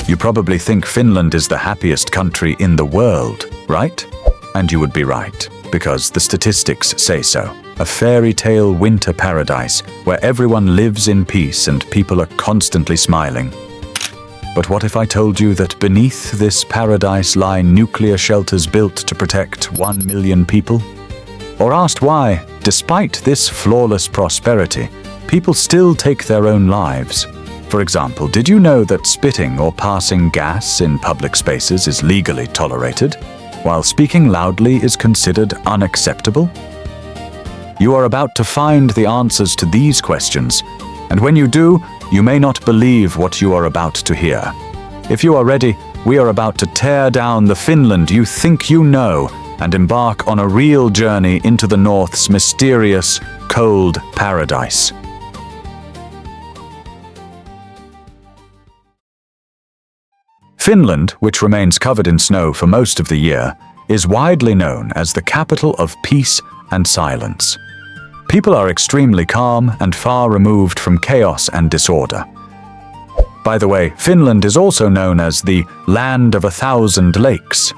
You probably think Finland is the happiest country in the world, right? And you would be right, because the statistics say so. A fairy tale winter paradise where everyone lives in peace and people are constantly smiling. But what if I told you that beneath this paradise lie nuclear shelters built to protect 1 million people? Or asked why, despite this flawless prosperity, people still take their own lives? For example, did you know that spitting or passing gas in public spaces is legally tolerated, while speaking loudly is considered unacceptable? You are about to find the answers to these questions, and when you do, you may not believe what you are about to hear. If you are ready, we are about to tear down the Finland you think you know and embark on a real journey into the North's mysterious, cold paradise. Finland, which remains covered in snow for most of the year, is widely known as the capital of peace and silence. People are extremely calm and far removed from chaos and disorder. By the way, Finland is also known as the Land of 1,000 Lakes.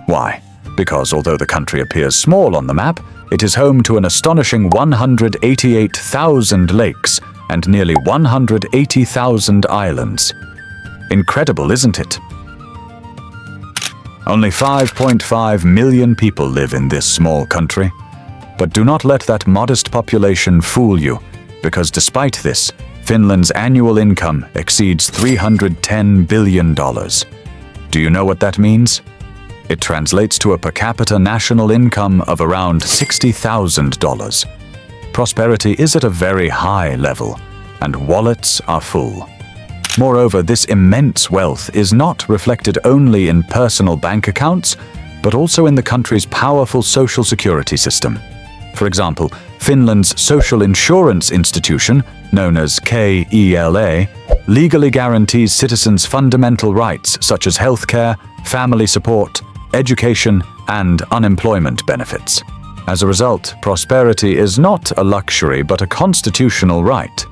Why? Because although the country appears small on the map, it is home to an astonishing 188,000 lakes and nearly 180,000 islands. Incredible, isn't it? Only 5.5 million people live in this small country. But do not let that modest population fool you, because despite this, Finland's annual income exceeds $310 billion. Do you know what that means? It translates to a per capita national income of around $60,000. Prosperity is at a very high level, and wallets are full. Moreover, this immense wealth is not reflected only in personal bank accounts, but also in the country's powerful social security system. For example, Finland's social insurance institution, known as KELA, legally guarantees citizens' fundamental rights such as healthcare, family support, education, and unemployment benefits. As a result, prosperity is not a luxury but a constitutional right.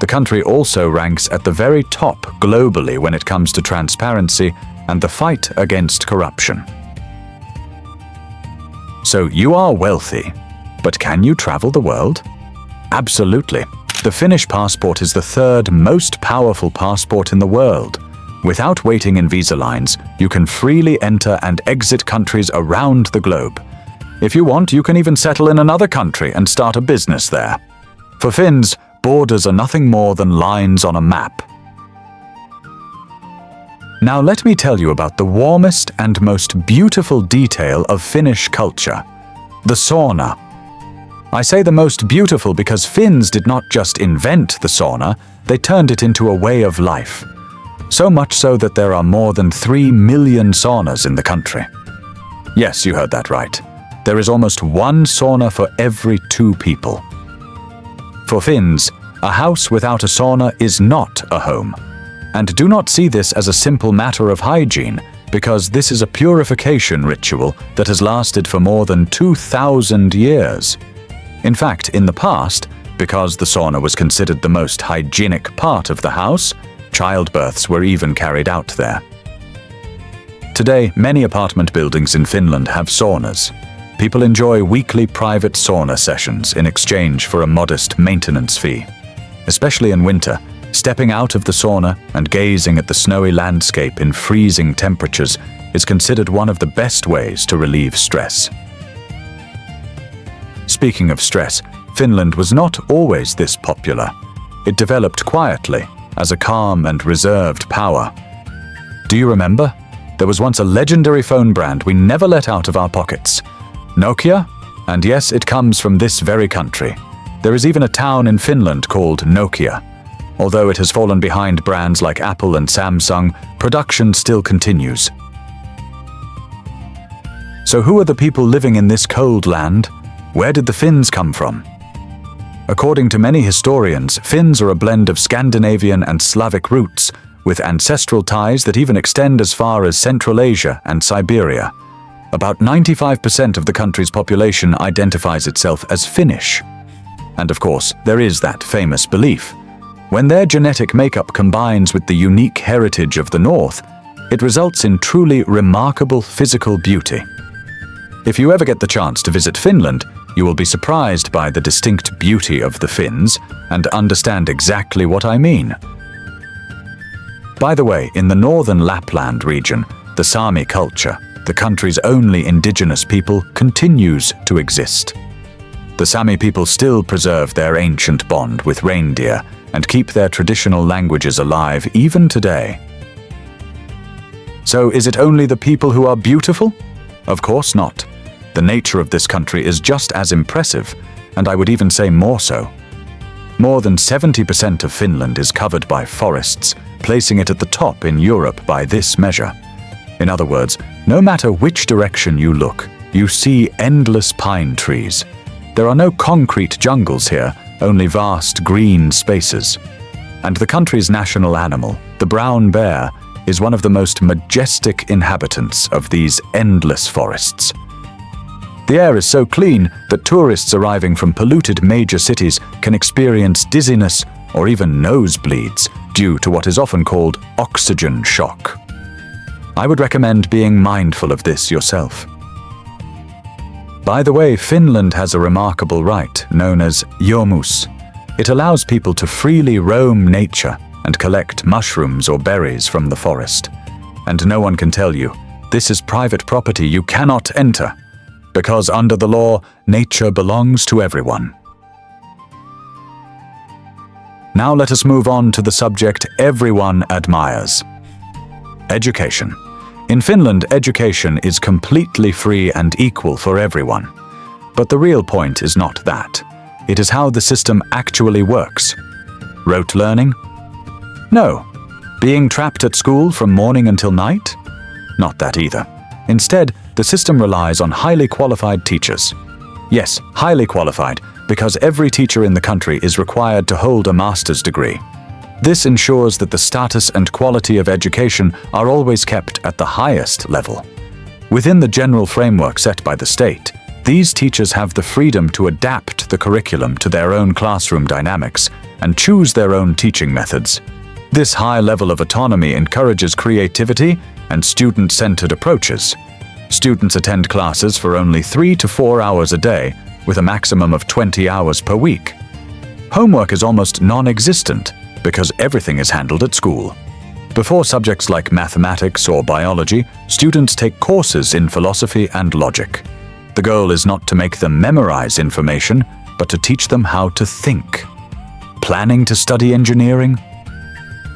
The country also ranks at the very top globally when it comes to transparency and the fight against corruption. So you are wealthy, but can you travel the world? Absolutely. The Finnish passport is the third most powerful passport in the world. Without waiting in visa lines, you can freely enter and exit countries around the globe. If you want, you can even settle in another country and start a business there. For Finns, borders are nothing more than lines on a map. Now let me tell you about the warmest and most beautiful detail of Finnish culture: the sauna. I say the most beautiful because Finns did not just invent the sauna, they turned it into a way of life. So much so that there are more than 3 million saunas in the country. Yes, you heard that right. There is almost one sauna for every 2 people. For Finns, a house without a sauna is not a home. And do not see this as a simple matter of hygiene, because this is a purification ritual that has lasted for more than 2,000 years. In fact, in the past, because the sauna was considered the most hygienic part of the house, childbirths were even carried out there. Today, many apartment buildings in Finland have saunas. People enjoy weekly private sauna sessions in exchange for a modest maintenance fee. Especially in winter, stepping out of the sauna and gazing at the snowy landscape in freezing temperatures is considered one of the best ways to relieve stress. Speaking of stress, Finland was not always this popular. It developed quietly, as a calm and reserved power. Do you remember? There was once a legendary phone brand we never let out of our pockets. Nokia? And yes, it comes from this very country. There is even a town in Finland called Nokia. Although it has fallen behind brands like Apple and Samsung, production still continues. So who are the people living in this cold land? Where did the Finns come from? According to many historians, Finns are a blend of Scandinavian and Slavic roots, with ancestral ties that even extend as far as Central Asia and Siberia. About 95% of the country's population identifies itself as Finnish. And of course, there is that famous belief. When their genetic makeup combines with the unique heritage of the North, it results in truly remarkable physical beauty. If you ever get the chance to visit Finland, you will be surprised by the distinct beauty of the Finns and understand exactly what I mean. By the way, in the northern Lapland region, the Sami culture, the country's only indigenous people, continues to exist. The Sami people still preserve their ancient bond with reindeer and keep their traditional languages alive even today. So is it only the people who are beautiful? Of course not. The nature of this country is just as impressive, and I would even say more so. More than 70% of Finland is covered by forests, placing it at the top in Europe by this measure. In other words, no matter which direction you look, you see endless pine trees. There are no concrete jungles here, only vast green spaces. And the country's national animal, the brown bear, is one of the most majestic inhabitants of these endless forests. The air is so clean that tourists arriving from polluted major cities can experience dizziness or even nosebleeds due to what is often called oxygen shock. I would recommend being mindful of this yourself. By the way, Finland has a remarkable right known as jomus. It allows people to freely roam nature and collect mushrooms or berries from the forest. And no one can tell you, this is private property you cannot enter. Because under the law, nature belongs to everyone. Now let us move on to the subject everyone admires. Education. In Finland, education is completely free and equal for everyone. But the real point is not that. It is how the system actually works. Rote learning? No. Being trapped at school from morning until night? Not that either. Instead, the system relies on highly qualified teachers. Yes, highly qualified, because every teacher in the country is required to hold a master's degree. This ensures that the status and quality of education are always kept at the highest level. Within the general framework set by the state, these teachers have the freedom to adapt the curriculum to their own classroom dynamics and choose their own teaching methods. This high level of autonomy encourages creativity and student-centered approaches. Students attend classes for only 3 to 4 hours a day, with a maximum of 20 hours per week. Homework is almost non-existent because everything is handled at school. Before subjects like mathematics or biology, students take courses in philosophy and logic. The goal is not to make them memorize information, but to teach them how to think. Planning to study engineering?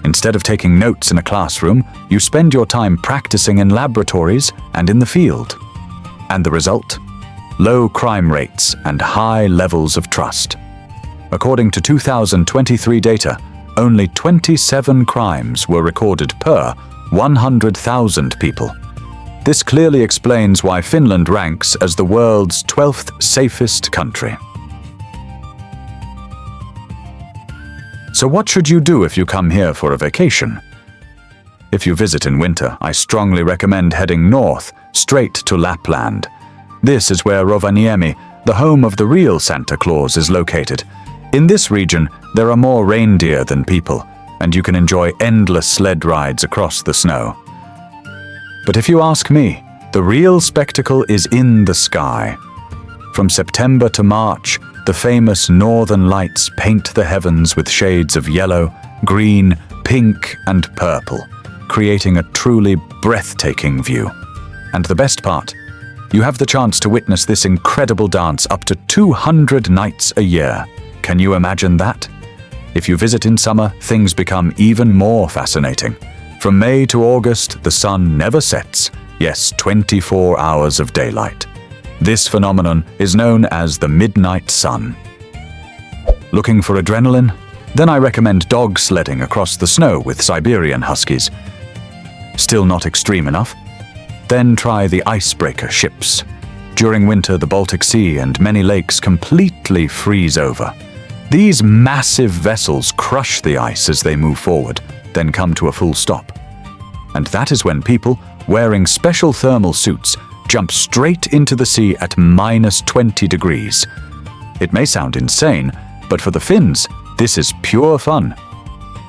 Instead of taking notes in a classroom, you spend your time practicing in laboratories and in the field. And the result? Low crime rates and high levels of trust. According to 2023 data, only 27 crimes were recorded per 100,000 people. This clearly explains why Finland ranks as the world's 12th safest country. So what should you do if you come here for a vacation? If you visit in winter, I strongly recommend heading north, straight to Lapland. This is where Rovaniemi, the home of the real Santa Claus, is located. In this region, there are more reindeer than people, and you can enjoy endless sled rides across the snow. But if you ask me, the real spectacle is in the sky. From September to March, the famous northern lights paint the heavens with shades of yellow, green, pink, and purple, creating a truly breathtaking view. And the best part, you have the chance to witness this incredible dance up to 200 nights a year. Can you imagine that? If you visit in summer, things become even more fascinating. From May to August, the sun never sets. Yes, 24 hours of daylight. This phenomenon is known as the midnight sun. Looking for adrenaline? Then I recommend dog sledding across the snow with Siberian huskies. Still not extreme enough? Then try the icebreaker ships. During winter, the Baltic Sea and many lakes completely freeze over. These massive vessels crush the ice as they move forward, then come to a full stop. And that is when people, wearing special thermal suits, jump straight into the sea at -20 degrees. It may sound insane, but for the Finns, this is pure fun.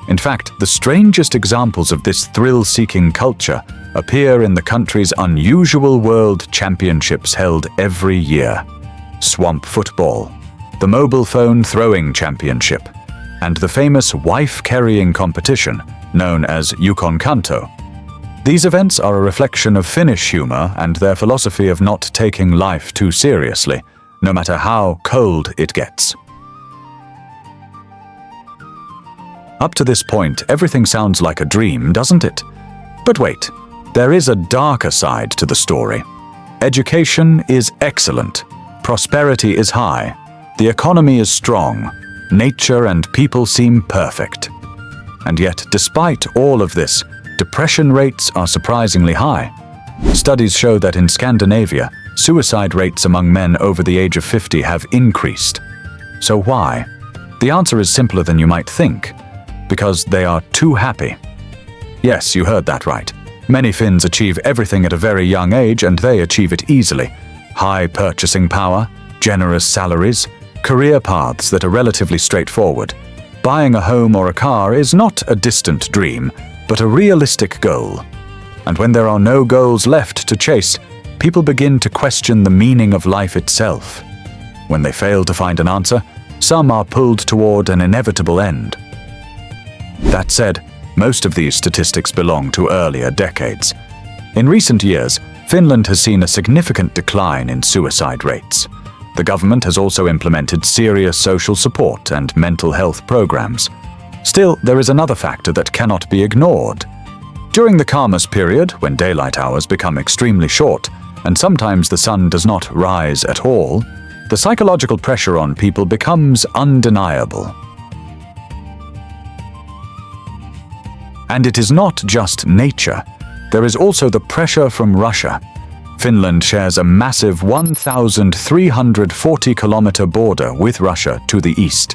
In fact, the strangest examples of this thrill-seeking culture appear in the country's unusual world championships held every year. Swamp football, the mobile phone throwing championship, and the famous wife-carrying competition known as UNCENSORED. These events are a reflection of Finnish humor and their philosophy of not taking life too seriously, no matter how cold it gets. Up to this point, everything sounds like a dream, doesn't it? But wait, there is a darker side to the story. Education is excellent, prosperity is high, the economy is strong, nature and people seem perfect. And yet, despite all of this, depression rates are surprisingly high. Studies show that in Scandinavia, suicide rates among men over the age of 50 have increased. So why? The answer is simpler than you might think. Because they are too happy. Yes, you heard that right. Many Finns achieve everything at a very young age, and they achieve it easily. High purchasing power, generous salaries, career paths that are relatively straightforward. Buying a home or a car is not a distant dream, but a realistic goal. And when there are no goals left to chase, people begin to question the meaning of life itself. When they fail to find an answer, some are pulled toward an inevitable end. That said, most of these statistics belong to earlier decades. In recent years, Finland has seen a significant decline in suicide rates. The government has also implemented serious social support and mental health programs. Still, there is another factor that cannot be ignored. During the calmest period, when daylight hours become extremely short, and sometimes the sun does not rise at all, the psychological pressure on people becomes undeniable. And it is not just nature. There is also the pressure from Russia. Finland shares a massive 1,340-kilometer border with Russia to the east.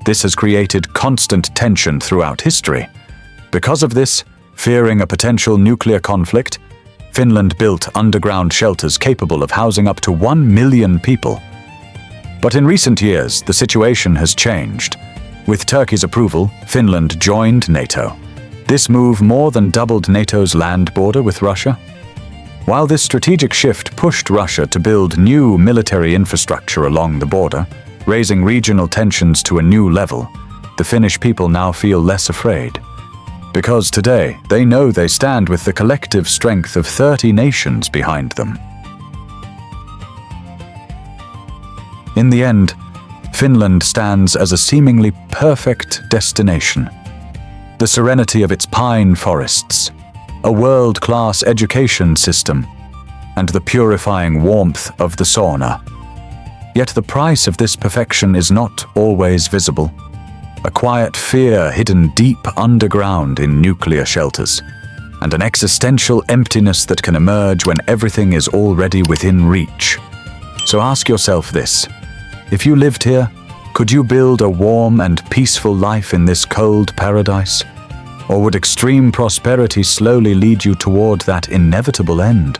This has created constant tension throughout history. Because of this, fearing a potential nuclear conflict, Finland built underground shelters capable of housing up to 1 million people. But in recent years, the situation has changed. With Turkey's approval, Finland joined NATO. This move more than doubled NATO's land border with Russia. While this strategic shift pushed Russia to build new military infrastructure along the border, raising regional tensions to a new level, the Finnish people now feel less afraid. Because today, they know they stand with the collective strength of 30 nations behind them. In the end, Finland stands as a seemingly perfect destination. The serenity of its pine forests, a world-class education system, and the purifying warmth of the sauna. Yet the price of this perfection is not always visible. A quiet fear hidden deep underground in nuclear shelters, and an existential emptiness that can emerge when everything is already within reach. So ask yourself this: if you lived here, could you build a warm and peaceful life in this cold paradise? Or would extreme prosperity slowly lead you toward that inevitable end?